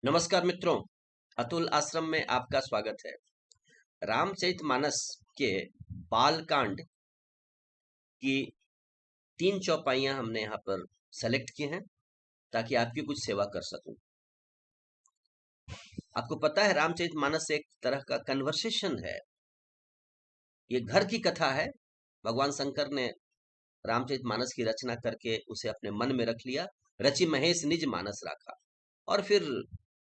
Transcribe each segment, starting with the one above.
नमस्कार मित्रों, अतुल आश्रम में आपका स्वागत है। रामचरितमानस के बालकांड की 3 चौपाइयां हमने यहाँ पर सेलेक्ट की हैं ताकि आपकी कुछ सेवा कर सकूं। आपको पता है रामचरितमानस एक तरह का कन्वर्सेशन है। ये घर की कथा है। भगवान शंकर ने रामचरितमानस की रचना करके उसे अपने मन में रख लिया। रचि महेश निज मानस राखा, और फिर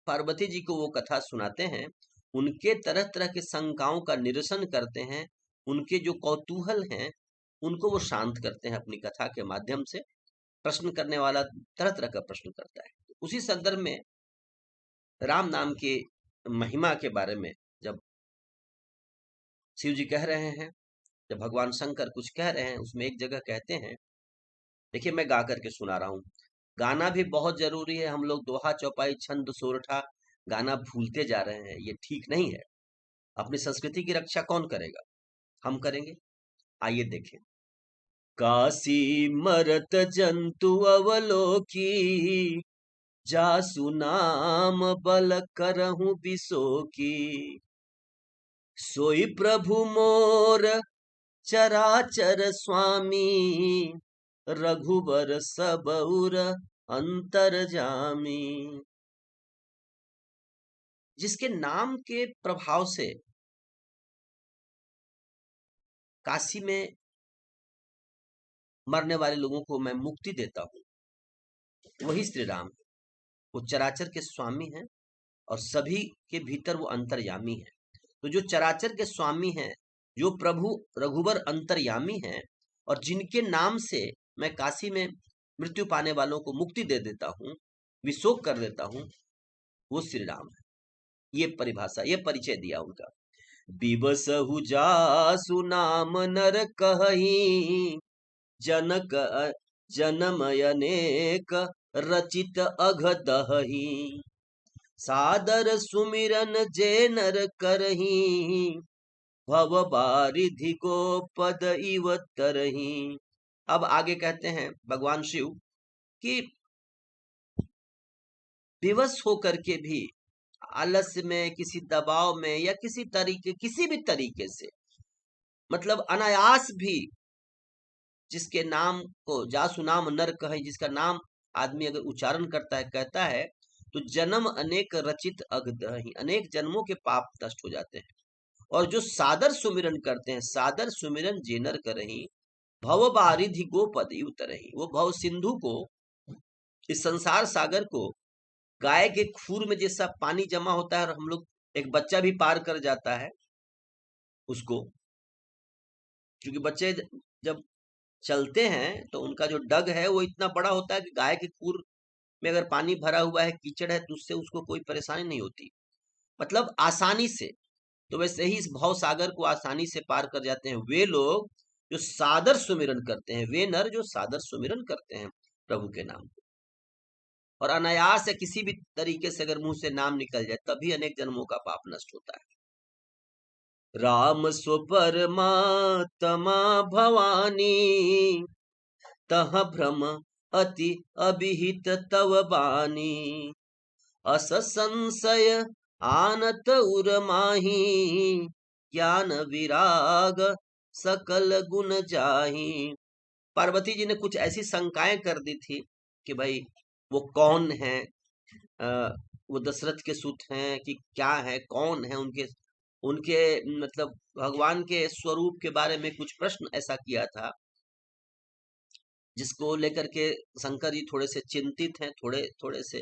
पार्वती जी को वो कथा सुनाते हैं। उनके तरह तरह के शंकाओं का निरसन करते हैं। उनके जो कौतूहल हैं उनको वो शांत करते हैं अपनी कथा के माध्यम से। प्रश्न करने वाला तरह तरह का प्रश्न करता है। उसी संदर्भ में राम नाम की महिमा के बारे में जब शिव जी कह रहे हैं, जब भगवान शंकर कुछ कह रहे हैं, उसमें एक जगह कहते हैं, देखिए मैं गा करके सुना रहा हूँ। गाना भी बहुत जरूरी है। हम लोग दोहा चौपाई छंद सोरठा गाना भूलते जा रहे हैं। ये ठीक नहीं है। अपनी संस्कृति की रक्षा कौन करेगा? हम करेंगे। आइए देखें। काशी मरत जंतु अवलोकी, जासु नाम बल करहु बिसोकी। सोई प्रभु मोर चराचर स्वामी, रघुबर सबउर अंतर्जामी। जिसके नाम के प्रभाव से काशी में मरने वाले लोगों को मैं मुक्ति देता हूं, वही श्री राम है। वो चराचर के स्वामी हैं और सभी के भीतर वो अंतर्यामी है। तो जो चराचर के स्वामी हैं, जो प्रभु रघुबर अंतर्यामी हैं, और जिनके नाम से मैं काशी में मृत्यु पाने वालों को मुक्ति दे देता हूं, विशोक कर देता हूं, वो श्री राम है। ये परिभाषा, ये परिचय दिया उनका। बिबसहु जासु नाम नर कहही, जनक जनमय अनेक रचित अघदही। सादर सुमिरन जे नर करही, भव बारिधि को पद इव तरही। अब आगे कहते हैं भगवान शिव कि विवश होकर के भी, आलस्य में, किसी दबाव में, या किसी भी तरीके से, मतलब अनायास भी, जिसके नाम को जासु नाम नर कहे, जिसका नाम आदमी अगर उच्चारण करता है, कहता है, तो जन्म अनेक रचित अघदहि, अनेक जन्मों के पाप नष्ट हो जाते हैं। और जो सादर सुमिरन करते हैं, सादर सुमिरन जेनर करही, भव बारिधि गोपद उतरही। वो भव सिंधु को, इस संसार सागर को, गाय के खूर में जैसा पानी जमा होता है और हम लोग, एक बच्चा भी पार कर जाता है उसको, क्योंकि बच्चे जब चलते हैं तो उनका जो डग है वो इतना बड़ा होता है कि गाय के खूर में अगर पानी भरा हुआ है, कीचड़ है, तो उससे उसको कोई परेशानी नहीं होती, मतलब आसानी से। तो वैसे ही इस भव सागर को आसानी से पार कर जाते हैं वे लोग जो सादर सुमिरन करते हैं, वे नर जो सादर सुमिरन करते हैं प्रभु के नाम को। और अनायास या किसी भी तरीके से अगर मुंह से नाम निकल जाए, तभी अनेक जन्मों का पाप नष्ट होता है। राम सो परमात्मा भवानी, तह भ्रम अति अभिहित तव बानी। अस संशय आनत उर माही, ज्ञान विराग सकल गुण जाही। पार्वती जी ने कुछ ऐसी शंकाएं कर दी थी कि भाई वो कौन है, वो दशरथ के सुत हैं कि क्या है, कौन है, उनके उनके मतलब भगवान के स्वरूप के बारे में कुछ प्रश्न ऐसा किया था, जिसको लेकर के शंकर जी थोड़े से चिंतित हैं, थोड़े थोड़े से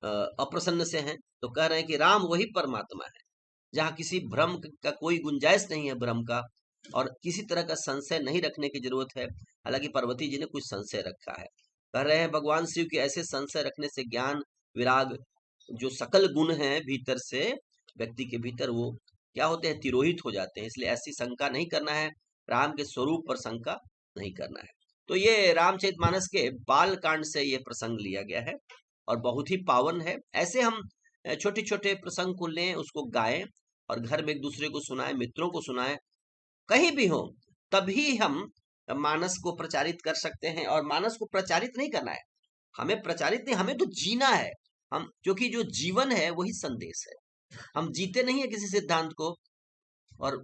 अप्रसन्न से हैं। तो कह रहे हैं कि राम वही परमात्मा है जहाँ किसी भ्रम का कोई गुंजाइश नहीं है, भ्रम का, और किसी तरह का संशय नहीं रखने की जरूरत है। हालांकि पार्वती जी ने कुछ संशय रखा है। कह रहे हैं भगवान शिव के ऐसे संशय रखने से ज्ञान विराग, जो सकल गुण हैं भीतर से, व्यक्ति के भीतर, वो क्या होते हैं, तिरोहित हो जाते हैं। इसलिए ऐसी शंका नहीं करना है, राम के स्वरूप पर शंका नहीं करना है। तो ये रामचरितमानस के बाल कांड से ये प्रसंग लिया गया है और बहुत ही पावन है। ऐसे हम छोटे छोटे प्रसंग को लें, उसको गाएं और घर में एक दूसरे को सुनाएं, मित्रों को सुनाएं, कहीं भी हो, तभी हम मानस को प्रचारित कर सकते हैं। और मानस को प्रचारित नहीं करना है, हमें प्रचारित नहीं, हमें तो जीना है। हम, क्योंकि जो जीवन है वही संदेश है। हम जीते नहीं है किसी सिद्धांत को, और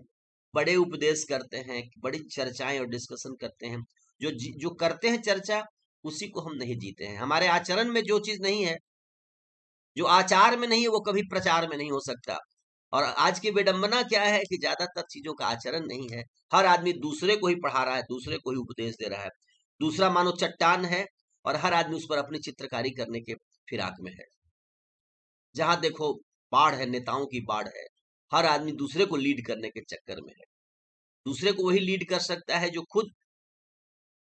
बड़े उपदेश करते हैं, बड़ी चर्चाएं और डिस्कशन करते हैं, जो करते हैं चर्चा, उसी को हम नहीं जीते हैं। हमारे आचरण में जो चीज नहीं है, जो आचार में नहीं है, वो कभी प्रचार में नहीं हो सकता। और आज की विडंबना क्या है कि ज्यादातर चीजों का आचरण नहीं है। हर आदमी दूसरे को ही पढ़ा रहा है, दूसरे को ही उपदेश दे रहा है। दूसरा मानो चट्टान है और हर आदमी उस पर अपनी चित्रकारी करने के फिराक में है। जहां देखो बाढ़ है, नेताओं की बाढ़ है। हर आदमी दूसरे को लीड करने के चक्कर में है। दूसरे को वही लीड कर सकता है जो खुद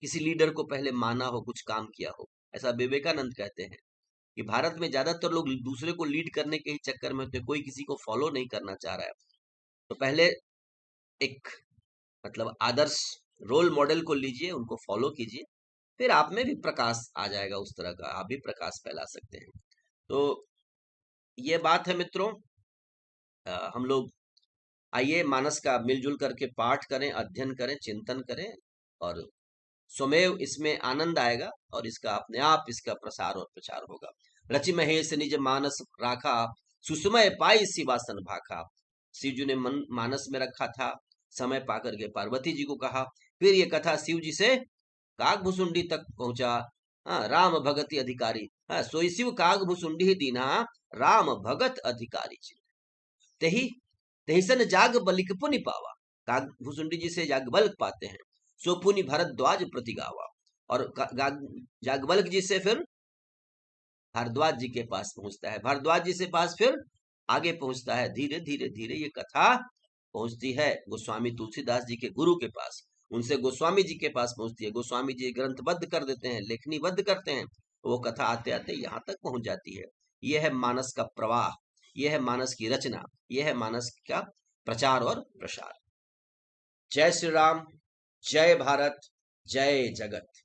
किसी लीडर को पहले माना हो, कुछ काम किया हो। ऐसा विवेकानंद कहते हैं कि भारत में ज्यादातर लोग दूसरे को लीड करने के ही चक्कर में होते, कोई किसी को फॉलो नहीं करना चाह रहा है। तो पहले एक मतलब आदर्श रोल मॉडल को लीजिए, उनको फॉलो कीजिए, फिर आप में भी प्रकाश आ जाएगा उस तरह का, आप भी प्रकाश फैला सकते हैं। तो ये बात है मित्रों। हम लोग आइए मानस का मिलजुल करके पाठ करें, अध्ययन करें, चिंतन करें, और स्वमेव इसमें आनंद आएगा और इसका अपने आप इसका प्रसार और प्रचार होगा। रचि महेश निज मानस राखा, सुसमय पाई शिवासन भाखा। शिव जी ने मन मानस में रखा था, समय पाकर के पार्वती जी को कहा। फिर ये कथा शिव जी से कागभुसुंडी तक पहुंचा। राम भगति अधिकारी, सोई शिव कागभुसुंडी दीना, राम भगत अधिकारी जी। तेही तेहिसन जाग बलिक पुनि पावा। कागभुसुंडी जी से याज्ञवल्क्य पाते हैं। सो पुनि भरद्वाज प्रति गावा। और याज्ञवल्क्य जी से फिर भारद्वाज जी के पास पहुंचता है। भारद्वाज जी से पास फिर आगे पहुंचता है। धीरे धीरे धीरे ये कथा पहुंचती है गोस्वामी तुलसीदास जी के गुरु के पास, उनसे गोस्वामी जी के पास पहुंचती है। गोस्वामी जी ग्रंथबद्ध कर देते हैं, लेखनीबद्ध करते हैं। वो कथा आते आते यहाँ तक पहुंच जाती है। यह है मानस का प्रवाह, यह है मानस की रचना, यह है मानस का प्रचार और प्रसार। जय श्री राम, जय भारत, जय जगत।